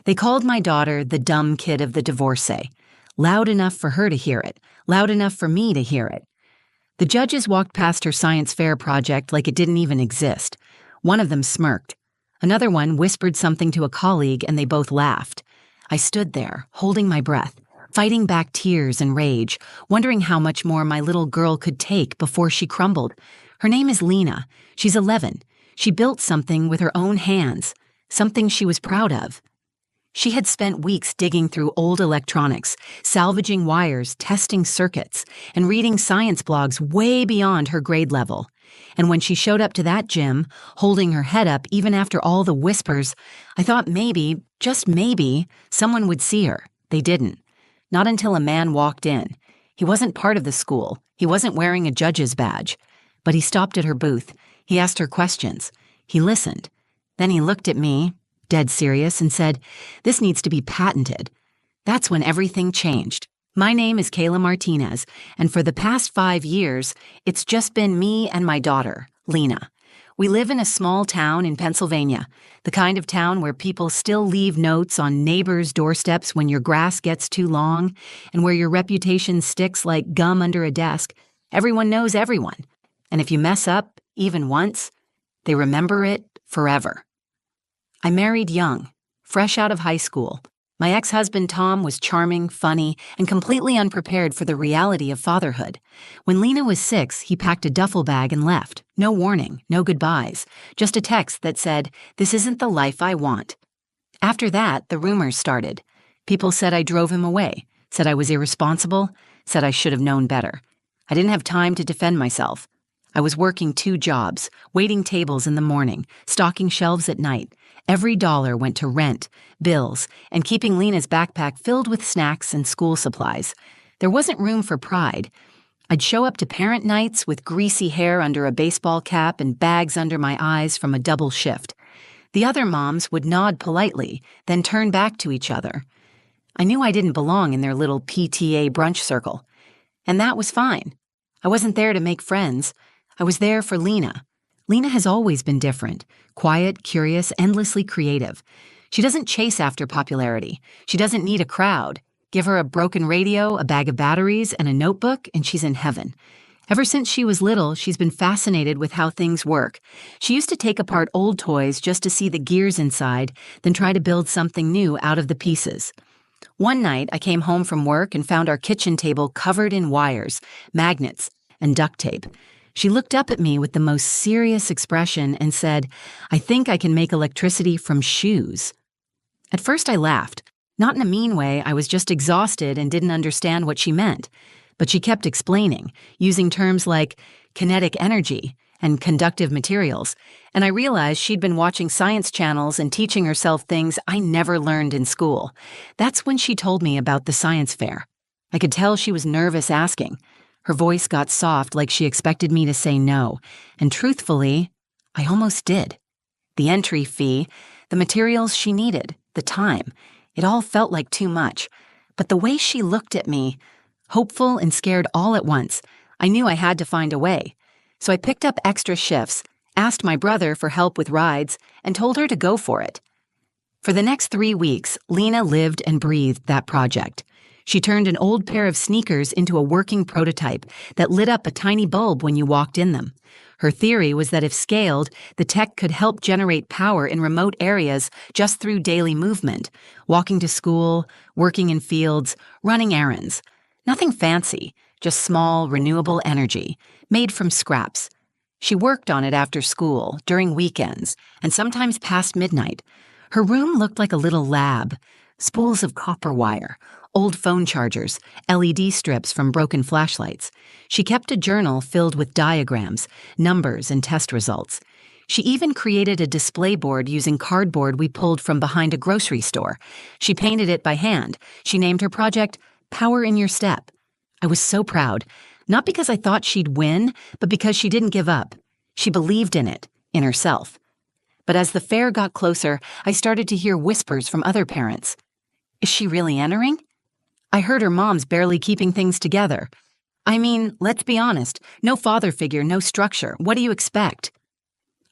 They called my daughter the dumb kid of the divorcee, loud enough for her to hear it, loud enough for me to hear it. The judges walked past her science fair project like it didn't even exist. One of them smirked. Another one whispered something to a colleague and they both laughed. I stood there, holding my breath, fighting back tears and rage, wondering how much more my little girl could take before she crumbled. Her name is Lena. She's 11. She built something with her own hands, something she was proud of. She had spent weeks digging through old electronics, salvaging wires, testing circuits, and reading science blogs way beyond her grade level. And when she showed up to that gym, holding her head up even after all the whispers, I thought maybe, just maybe, someone would see her. They didn't. Not until a man walked in. He wasn't part of the school. He wasn't wearing a judge's badge. But he stopped at her booth. He asked her questions. He listened. Then he looked at me, dead serious, and said, "This needs to be patented." That's when everything changed. My name is Kayla Martinez, and for the past 5 years, it's just been me and my daughter, Lena. We live in a small town in Pennsylvania, the kind of town where people still leave notes on neighbors' doorsteps when your grass gets too long, and where your reputation sticks like gum under a desk. Everyone knows everyone. And if you mess up, even once, they remember it forever. I married young, fresh out of high school. My ex-husband Tom was charming, funny, and completely unprepared for the reality of fatherhood. When Lena was 6, he packed a duffel bag and left. No warning, no goodbyes, just a text that said, "This isn't the life I want." After that, the rumors started. People said I drove him away, said I was irresponsible, said I should have known better. I didn't have time to defend myself. I was working 2 jobs, waiting tables in the morning, stocking shelves at night. Every dollar went to rent, bills, and keeping Lena's backpack filled with snacks and school supplies. There wasn't room for pride. I'd show up to parent nights with greasy hair under a baseball cap and bags under my eyes from a double shift. The other moms would nod politely, then turn back to each other. I knew I didn't belong in their little PTA brunch circle. And that was fine. I wasn't there to make friends. I was there for Lena. Lena has always been different, quiet, curious, endlessly creative. She doesn't chase after popularity. She doesn't need a crowd. Give her a broken radio, a bag of batteries, and a notebook, and she's in heaven. Ever since she was little, she's been fascinated with how things work. She used to take apart old toys just to see the gears inside, then try to build something new out of the pieces. One night, I came home from work and found our kitchen table covered in wires, magnets, and duct tape. She looked up at me with the most serious expression and said, "I think I can make electricity from shoes." At first I laughed. Not in a mean way, I was just exhausted and didn't understand what she meant. But she kept explaining, using terms like kinetic energy and conductive materials, and I realized she'd been watching science channels and teaching herself things I never learned in school. That's when she told me about the science fair. I could tell she was nervous asking. Her voice got soft like she expected me to say no, and truthfully, I almost did. The entry fee, the materials she needed, the time, it all felt like too much. But the way she looked at me, hopeful and scared all at once, I knew I had to find a way. So I picked up extra shifts, asked my brother for help with rides, and told her to go for it. For the next 3 weeks, Lena lived and breathed that project. She turned an old pair of sneakers into a working prototype that lit up a tiny bulb when you walked in them. Her theory was that if scaled, the tech could help generate power in remote areas just through daily movement, walking to school, working in fields, running errands. Nothing fancy, just small, renewable energy, made from scraps. She worked on it after school, during weekends, and sometimes past midnight. Her room looked like a little lab. Spools of copper wire, old phone chargers, LED strips from broken flashlights. She kept a journal filled with diagrams, numbers, and test results. She even created a display board using cardboard we pulled from behind a grocery store. She painted it by hand. She named her project Power in Your Step. I was so proud, not because I thought she'd win, but because she didn't give up. She believed in it, in herself. But as the fair got closer, I started to hear whispers from other parents. Is she really entering? I heard her mom's barely keeping things together. I mean, let's be honest, no father figure, no structure. What do you expect?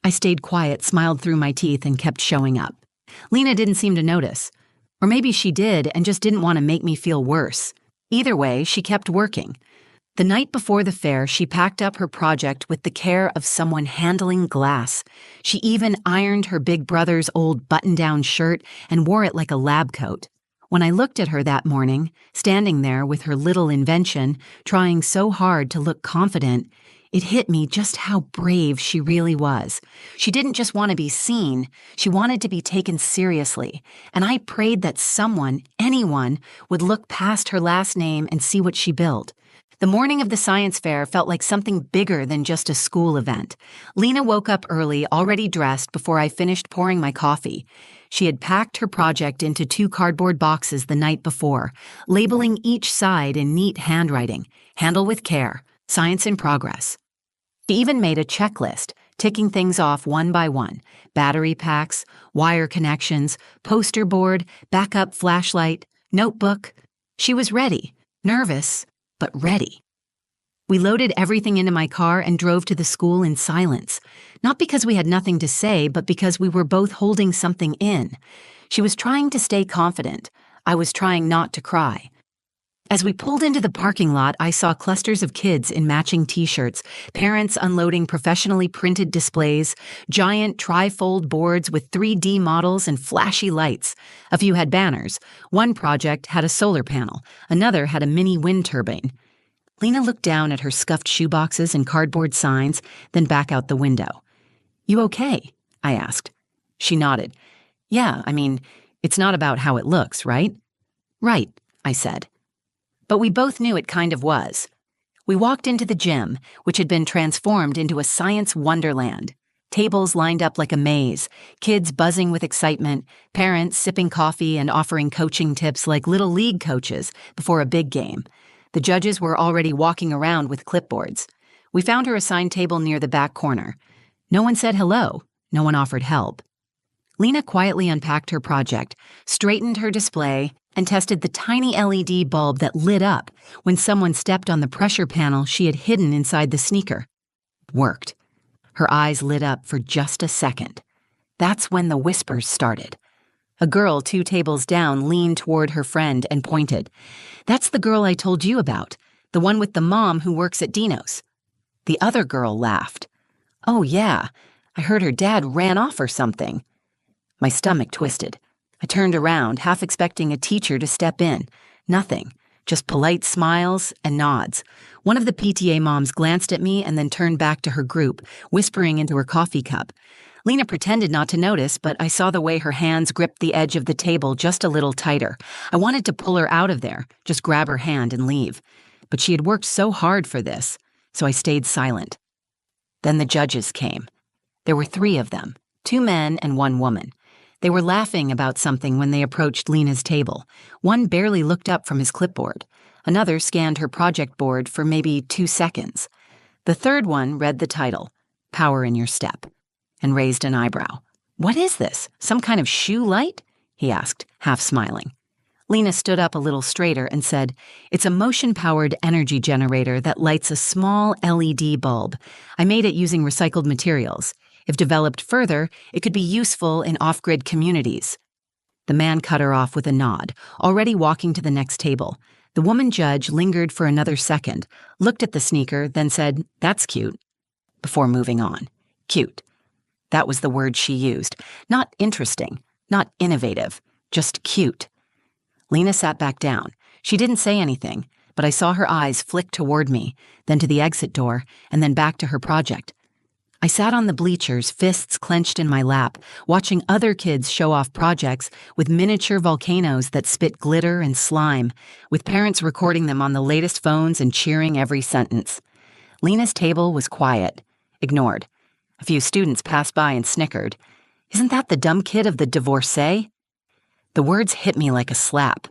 I stayed quiet, smiled through my teeth, and kept showing up. Lena didn't seem to notice. Or maybe she did and just didn't want to make me feel worse. Either way, she kept working. The night before the fair, she packed up her project with the care of someone handling glass. She even ironed her big brother's old button-down shirt and wore it like a lab coat. When I looked at her that morning, standing there with her little invention, trying so hard to look confident, it hit me just how brave she really was. She didn't just want to be seen, she wanted to be taken seriously. And I prayed that someone, anyone, would look past her last name and see what she built. The morning of the science fair felt like something bigger than just a school event. Lena woke up early, already dressed, before I finished pouring my coffee. She had packed her project into 2 cardboard boxes the night before, labeling each side in neat handwriting, "Handle with care, science in progress." She even made a checklist, ticking things off one by one: battery packs, wire connections, poster board, backup flashlight, notebook. She was ready, nervous, but ready. We loaded everything into my car and drove to the school in silence, not because we had nothing to say, but because we were both holding something in. She was trying to stay confident. I was trying not to cry. As we pulled into the parking lot, I saw clusters of kids in matching t-shirts, parents unloading professionally printed displays, giant tri-fold boards with 3D models and flashy lights. A few had banners. One project had a solar panel. Another had a mini wind turbine. Lena looked down at her scuffed shoeboxes and cardboard signs, then back out the window. "You okay?" I asked. She nodded. "Yeah, it's not about how it looks, right?" "Right," I said. But we both knew it kind of was. We walked into the gym, which had been transformed into a science wonderland. Tables lined up like a maze, kids buzzing with excitement, parents sipping coffee and offering coaching tips like little league coaches before a big game. The judges were already walking around with clipboards. We found her assigned table near the back corner. No one said hello. No one offered help. Lena quietly unpacked her project, straightened her display, and tested the tiny LED bulb that lit up when someone stepped on the pressure panel she had hidden inside the sneaker. It worked. Her eyes lit up for just a second. That's when the whispers started. A girl 2 tables down leaned toward her friend and pointed. "That's the girl I told you about, the one with the mom who works at Dino's." The other girl laughed. "Oh yeah, I heard her dad ran off or something." My stomach twisted. I turned around, half expecting a teacher to step in. Nothing, just polite smiles and nods. One of the PTA moms glanced at me and then turned back to her group, whispering into her coffee cup. Lena pretended not to notice, but I saw the way her hands gripped the edge of the table just a little tighter. I wanted to pull her out of there, just grab her hand and leave. But she had worked so hard for this, so I stayed silent. Then the judges came. There were 3 of them, 2 men and 1 woman. They were laughing about something when they approached Lena's table. One barely looked up from his clipboard. Another scanned her project board for maybe 2 seconds. The third one read the title, "Power in Your Step," and raised an eyebrow. "What is this? Some kind of shoe light?" he asked, half smiling. Lena stood up a little straighter and said, "It's a motion-powered energy generator that lights a small LED bulb. I made it using recycled materials. If developed further, it could be useful in off-grid communities." The man cut her off with a nod, already walking to the next table. The woman judge lingered for another second, looked at the sneaker, then said, "That's cute," before moving on. Cute. That was the word she used. Not interesting, not innovative, just cute. Lena sat back down. She didn't say anything, but I saw her eyes flick toward me, then to the exit door, and then back to her project. I sat on the bleachers, fists clenched in my lap, watching other kids show off projects with miniature volcanoes that spit glitter and slime, with parents recording them on the latest phones and cheering every sentence. Lena's table was quiet, ignored. A few students passed by and snickered. "Isn't that the dumb kid of the divorcee?" The words hit me like a slap.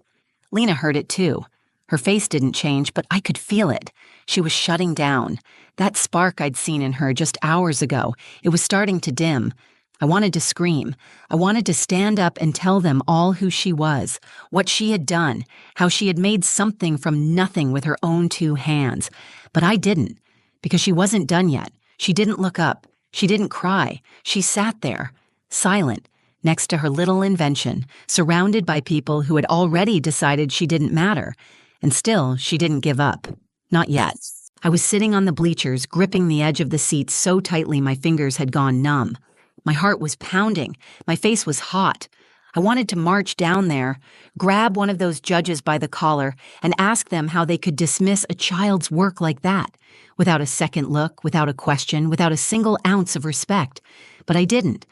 Lena heard it too. Her face didn't change, but I could feel it. She was shutting down. That spark I'd seen in her just hours ago, it was starting to dim. I wanted to scream. I wanted to stand up and tell them all who she was, what she had done, how she had made something from nothing with her own 2 hands. But I didn't, because she wasn't done yet. She didn't look up. She didn't cry. She sat there, silent, next to her little invention, surrounded by people who had already decided she didn't matter. And still, she didn't give up. Not yet. I was sitting on the bleachers, gripping the edge of the seat so tightly my fingers had gone numb. My heart was pounding. My face was hot. I wanted to march down there, grab one of those judges by the collar, and ask them how they could dismiss a child's work like that, without a second look, without a question, without a single ounce of respect. But I didn't.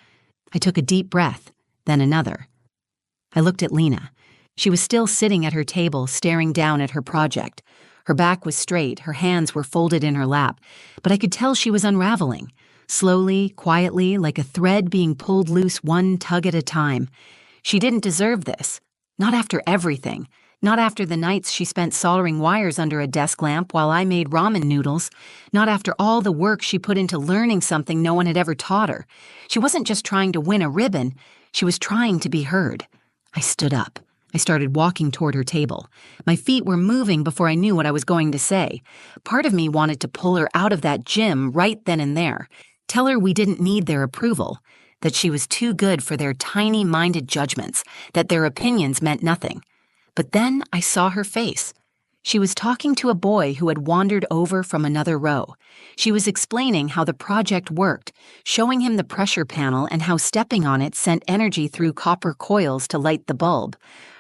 I took a deep breath, then another. I looked at Lena. She was still sitting at her table, staring down at her project. Her back was straight, her hands were folded in her lap, but I could tell she was unraveling. Slowly, quietly, like a thread being pulled loose one tug at a time. She didn't deserve this. Not after everything. Not after the nights she spent soldering wires under a desk lamp while I made ramen noodles. Not after all the work she put into learning something no one had ever taught her. She wasn't just trying to win a ribbon. She was trying to be heard. I stood up. I started walking toward her table. My feet were moving before I knew what I was going to say. Part of me wanted to pull her out of that gym right then and there. Tell her we didn't need their approval. That she was too good for their tiny-minded judgments, that their opinions meant nothing. But then I saw her face. She was talking to a boy who had wandered over from another row. She was explaining how the project worked, showing him the pressure panel and how stepping on it sent energy through copper coils to light the bulb.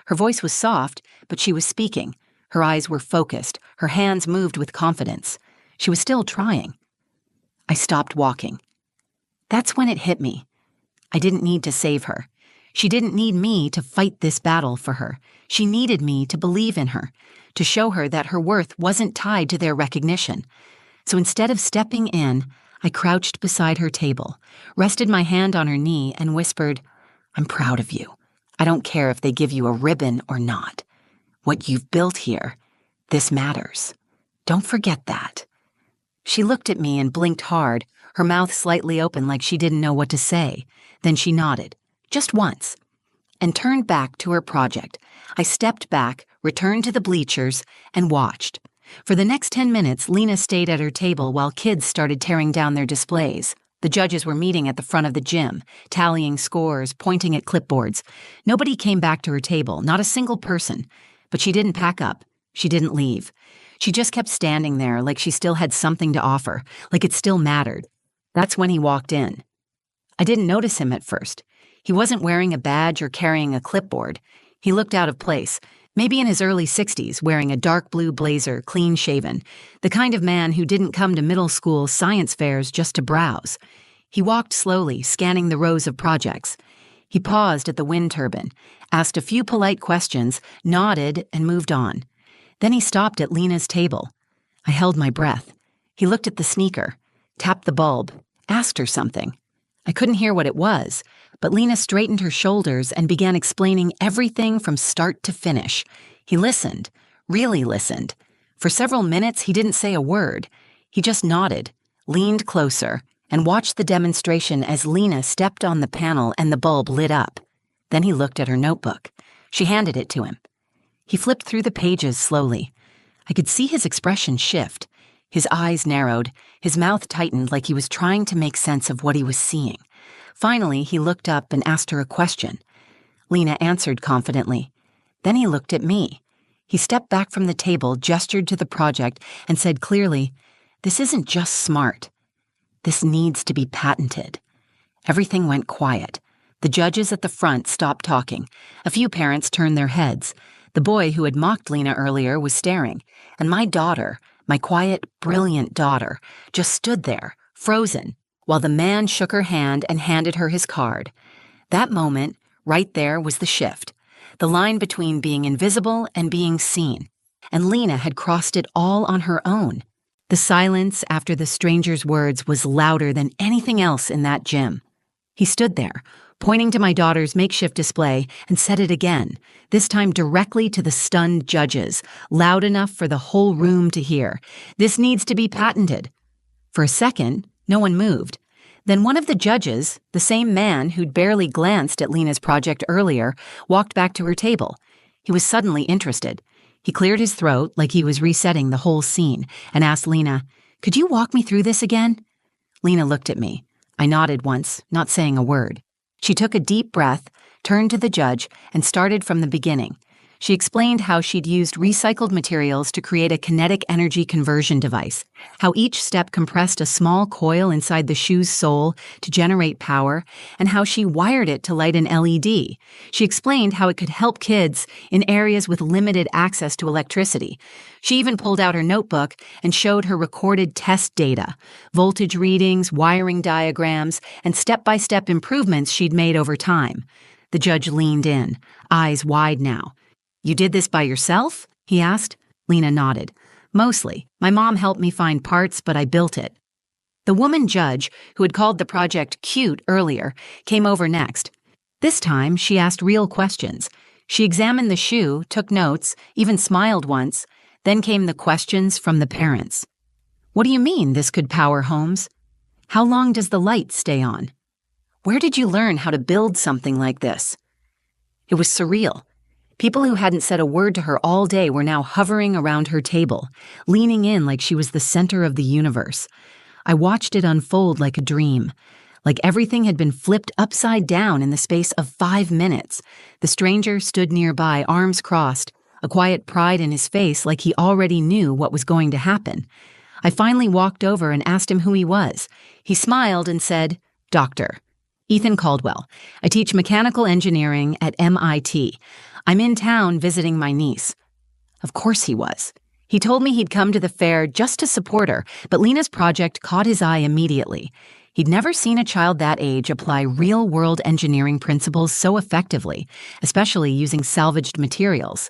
Her voice was soft, but she was speaking. Her eyes were focused, her hands moved with confidence. She was still trying. I stopped walking. That's when it hit me. I didn't need to save her. She didn't need me to fight this battle for her. She needed me to believe in her, to show her that her worth wasn't tied to their recognition. So instead of stepping in, I crouched beside her table, rested my hand on her knee, and whispered, "I'm proud of you. I don't care if they give you a ribbon or not. What you've built here, this matters. Don't forget that." She looked at me and blinked hard, her mouth slightly open like she didn't know what to say. Then she nodded, just once, and turned back to her project. I stepped back, returned to the bleachers, and watched. For the next 10 minutes, Lena stayed at her table while kids started tearing down their displays. The judges were meeting at the front of the gym, tallying scores, pointing at clipboards. Nobody came back to her table, not a single person. But she didn't pack up. She didn't leave. She just kept standing there like she still had something to offer, like it still mattered. That's when he walked in. I didn't notice him at first. He wasn't wearing a badge or carrying a clipboard. He looked out of place, maybe in his early 60s, wearing a dark blue blazer, clean-shaven, the kind of man who didn't come to middle school science fairs just to browse. He walked slowly, scanning the rows of projects. He paused at the wind turbine, asked a few polite questions, nodded, and moved on. Then he stopped at Lena's table. I held my breath. He looked at the sneaker, tapped the bulb, asked her something. I couldn't hear what it was, but Lena straightened her shoulders and began explaining everything from start to finish. He listened, really listened. For several minutes, he didn't say a word. He just nodded, leaned closer, and watched the demonstration as Lena stepped on the panel and the bulb lit up. Then he looked at her notebook. She handed it to him. He flipped through the pages slowly. I could see his expression shift. His eyes narrowed, his mouth tightened like he was trying to make sense of what he was seeing. Finally, he looked up and asked her a question. Lena answered confidently. Then he looked at me. He stepped back from the table, gestured to the project, and said clearly, "This isn't just smart. This needs to be patented." Everything went quiet. The judges at the front stopped talking. A few parents turned their heads. The boy who had mocked Lena earlier was staring, and my daughter, my quiet, brilliant daughter, just stood there, frozen, while the man shook her hand and handed her his card. That moment, right there, was the shift, the line between being invisible and being seen, and Lena had crossed it all on her own. The silence after the stranger's words was louder than anything else in that gym. He stood there, pointing to my daughter's makeshift display, and said it again, this time directly to the stunned judges, loud enough for the whole room to hear. "This needs to be patented." For a second, no one moved. Then one of the judges, the same man who'd barely glanced at Lena's project earlier, walked back to her table. He was suddenly interested. He cleared his throat like he was resetting the whole scene and asked Lena, "Could you walk me through this again?" Lena looked at me. I nodded once, not saying a word. She took a deep breath, turned to the judge, and started from the beginning. She explained how she'd used recycled materials to create a kinetic energy conversion device, how each step compressed a small coil inside the shoe's sole to generate power, and how she wired it to light an LED. She explained how it could help kids in areas with limited access to electricity. She even pulled out her notebook and showed her recorded test data, voltage readings, wiring diagrams, and step-by-step improvements she'd made over time. The judge leaned in, eyes wide now. "You did this by yourself?" he asked. Lena nodded. "Mostly. My mom helped me find parts, but I built it." The woman judge, who had called the project cute earlier, came over next. This time, she asked real questions. She examined the shoe, took notes, even smiled once. Then came the questions from the parents. "What do you mean this could power homes? How long does the light stay on? Where did you learn how to build something like this?" It was surreal. People who hadn't said a word to her all day were now hovering around her table, leaning in like she was the center of the universe. I watched it unfold like a dream, like everything had been flipped upside down in the space of 5 minutes. The stranger stood nearby, arms crossed, a quiet pride in his face like he already knew what was going to happen. I finally walked over and asked him who he was. He smiled and said, "Doctor. Ethan Caldwell. I teach mechanical engineering at MIT. I'm in town visiting my niece." Of course he was. He told me he'd come to the fair just to support her, but Lena's project caught his eye immediately. He'd never seen a child that age apply real-world engineering principles so effectively, especially using salvaged materials.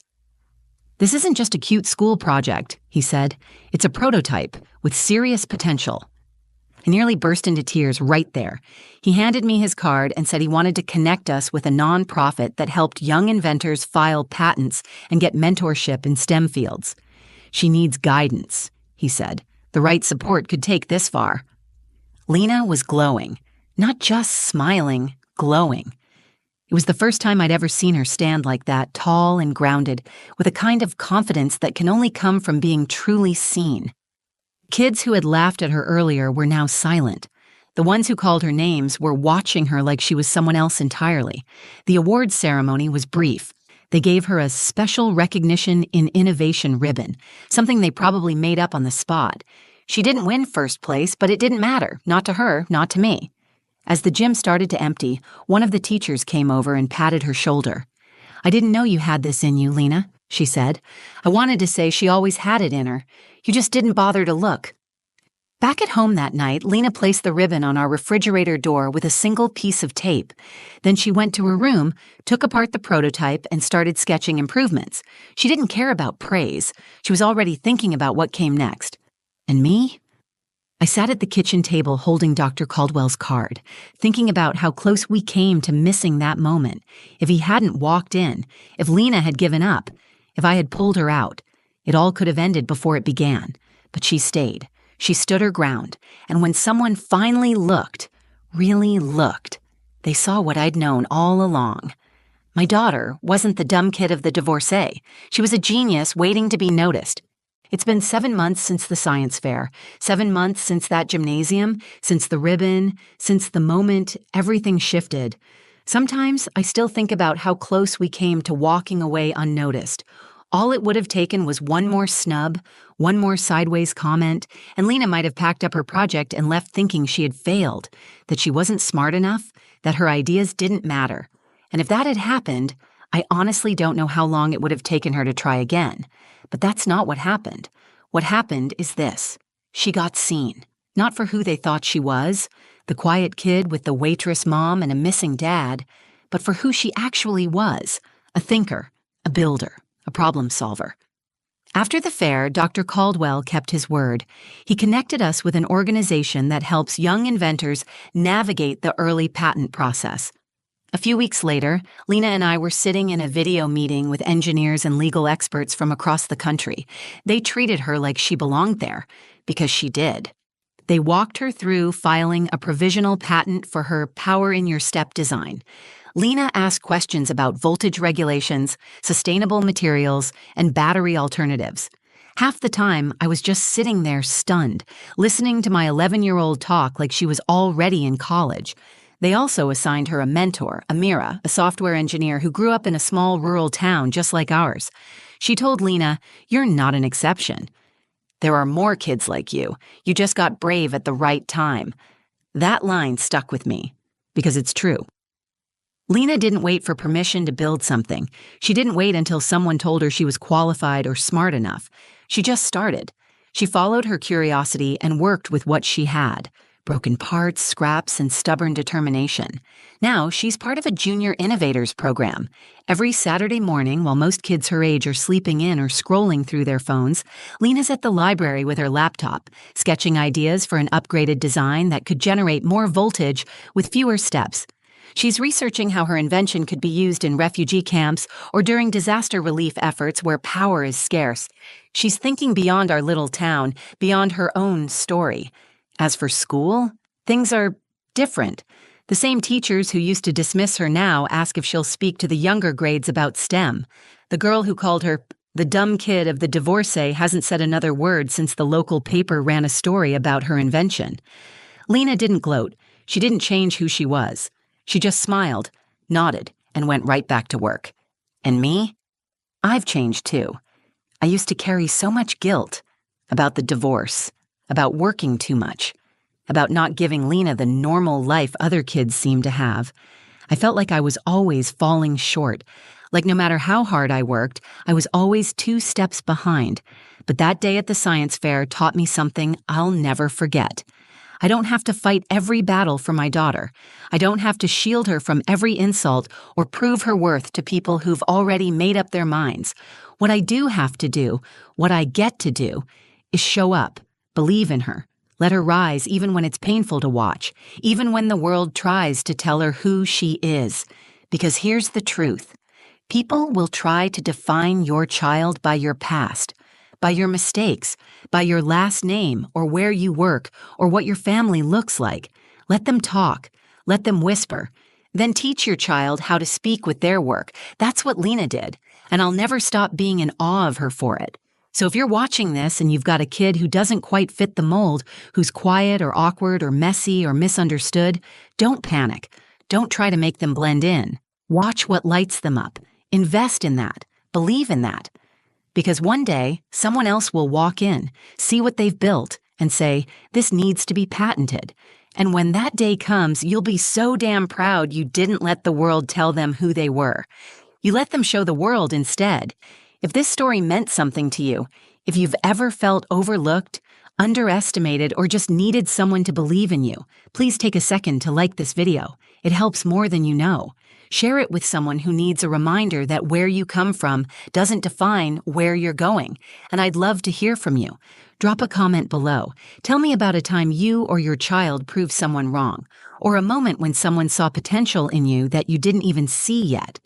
"This isn't just a cute school project," he said. "It's a prototype with serious potential." I nearly burst into tears right there. He handed me his card and said he wanted to connect us with a nonprofit that helped young inventors file patents and get mentorship in STEM fields. "She needs guidance," he said. "The right support could take this far." Lena was glowing. Not just smiling, glowing. It was the first time I'd ever seen her stand like that, tall and grounded, with a kind of confidence that can only come from being truly seen. Kids who had laughed at her earlier were now silent. The ones who called her names were watching her like she was someone else entirely. The awards ceremony was brief. They gave her a special recognition in innovation ribbon, something they probably made up on the spot. She didn't win first place, but it didn't matter, not to her, not to me. As the gym started to empty, one of the teachers came over and patted her shoulder. "I didn't know you had this in you, Lena," she said. "I wanted to say she always had it in her. You just didn't bother to look." Back at home that night, Lena placed the ribbon on our refrigerator door with a single piece of tape. Then she went to her room, took apart the prototype, and started sketching improvements. She didn't care about praise. She was already thinking about what came next. And me? I sat at the kitchen table holding Dr. Caldwell's card, thinking about how close we came to missing that moment. If he hadn't walked in, if Lena had given up, if I had pulled her out, it all could have ended before it began. But she stayed. She stood her ground, and when someone finally looked, really looked, they saw what I'd known all along. My daughter wasn't the dumb kid of the divorcee. She was a genius waiting to be noticed. It's been 7 months since the science fair, 7 months since that gymnasium, since the ribbon, since the moment everything shifted. Sometimes I still think about how close we came to walking away unnoticed. All it would have taken was one more snub, one more sideways comment, and Lena might have packed up her project and left thinking she had failed, that she wasn't smart enough, that her ideas didn't matter. And if that had happened, I honestly don't know how long it would have taken her to try again. But that's not what happened. What happened is this. She got seen. Not for who they thought she was, the quiet kid with the waitress mom and a missing dad, but for who she actually was, a thinker, a builder, a problem solver. After the fair, Dr. Caldwell kept his word. He connected us with an organization that helps young inventors navigate the early patent process. A few weeks later, Lena and I were sitting in a video meeting with engineers and legal experts from across the country. They treated her like she belonged there, because she did. They walked her through filing a provisional patent for her Power in Your Step design. Lena asked questions about voltage regulations, sustainable materials, and battery alternatives. Half the time, I was just sitting there stunned, listening to my 11-year-old talk like she was already in college. They also assigned her a mentor, Amira, a software engineer who grew up in a small rural town just like ours. She told Lena, "You're not an exception. There are more kids like you. You just got brave at the right time." That line stuck with me, because it's true. Lena didn't wait for permission to build something. She didn't wait until someone told her she was qualified or smart enough. She just started. She followed her curiosity and worked with what she had: broken parts, scraps, and stubborn determination. Now, she's part of a Junior Innovators program. Every Saturday morning, while most kids her age are sleeping in or scrolling through their phones, Lena's at the library with her laptop, sketching ideas for an upgraded design that could generate more voltage with fewer steps. She's researching how her invention could be used in refugee camps or during disaster relief efforts where power is scarce. She's thinking beyond our little town, beyond her own story. As for school, things are different. The same teachers who used to dismiss her now ask if she'll speak to the younger grades about STEM. The girl who called her the dumb kid of the divorcee hasn't said another word since the local paper ran a story about her invention. Lena didn't gloat. She didn't change who she was. She just smiled, nodded, and went right back to work. And me? I've changed too. I used to carry so much guilt about the divorce, about working too much, about not giving Lena the normal life other kids seem to have. I felt like I was always falling short, like no matter how hard I worked, I was always 2 steps behind. But that day at the science fair taught me something I'll never forget. I don't have to fight every battle for my daughter. I don't have to shield her from every insult or prove her worth to people who've already made up their minds. What I do have to do, what I get to do, is show up, believe in her, let her rise even when it's painful to watch, even when the world tries to tell her who she is. Because here's the truth. People will try to define your child by your past, by your mistakes, by your last name or where you work or what your family looks like. Let them talk. Let them whisper. Then teach your child how to speak with their work. That's what Lena did, and I'll never stop being in awe of her for it. So if you're watching this and you've got a kid who doesn't quite fit the mold, who's quiet or awkward or messy or misunderstood, don't panic. Don't try to make them blend in. Watch what lights them up. Invest in that. Believe in that. Because one day, someone else will walk in, see what they've built, and say, "This needs to be patented." And when that day comes, you'll be so damn proud you didn't let the world tell them who they were. You let them show the world instead. If this story meant something to you, if you've ever felt overlooked, underestimated, or just needed someone to believe in you, please take a second to like this video. It helps more than you know. Share it with someone who needs a reminder that where you come from doesn't define where you're going. And I'd love to hear from you. Drop a comment below. Tell me about a time you or your child proved someone wrong, or a moment when someone saw potential in you that you didn't even see yet.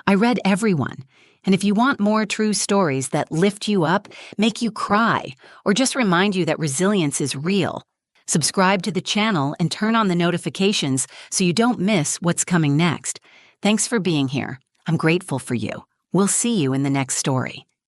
I read everyone. And if you want more true stories that lift you up, make you cry, or just remind you that resilience is real, subscribe to the channel and turn on the notifications so you don't miss what's coming next. Thanks for being here. I'm grateful for you. We'll see you in the next story.